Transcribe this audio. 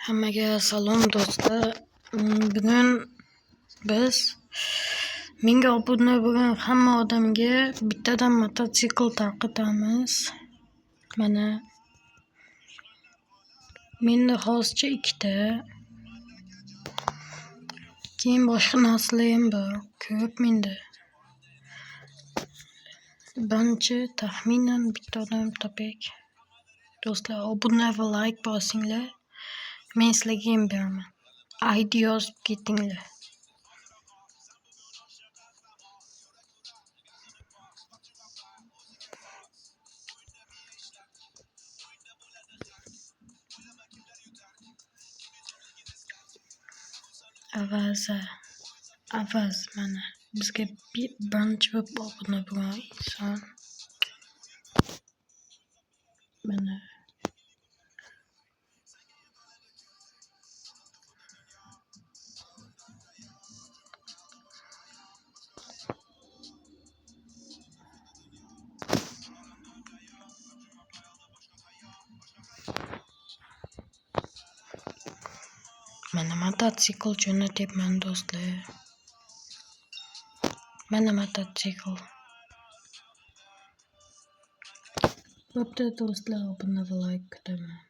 Hammaga salom do'stlar. Bugun biz 1000 obuna bo'lgan hamma odamga bittadan mototsikl tarqatamiz. Mana menda hozircha 2 ta. Keyin boshqa narsalar ham bor, ko'p menda. Birinchi taxminan bitta odam topak. Do'stlar, obuna va like bosinglar. Men sizlarga ham beraman. ID yozib ketinglar. Avaz mana bizga birinchi bo'lib obuna bo'lgan inson. Mana mototsikl jo'natyapman do'stlar. Mana mototsikl. Bo'pti do'stlar, obuna va like kutaman.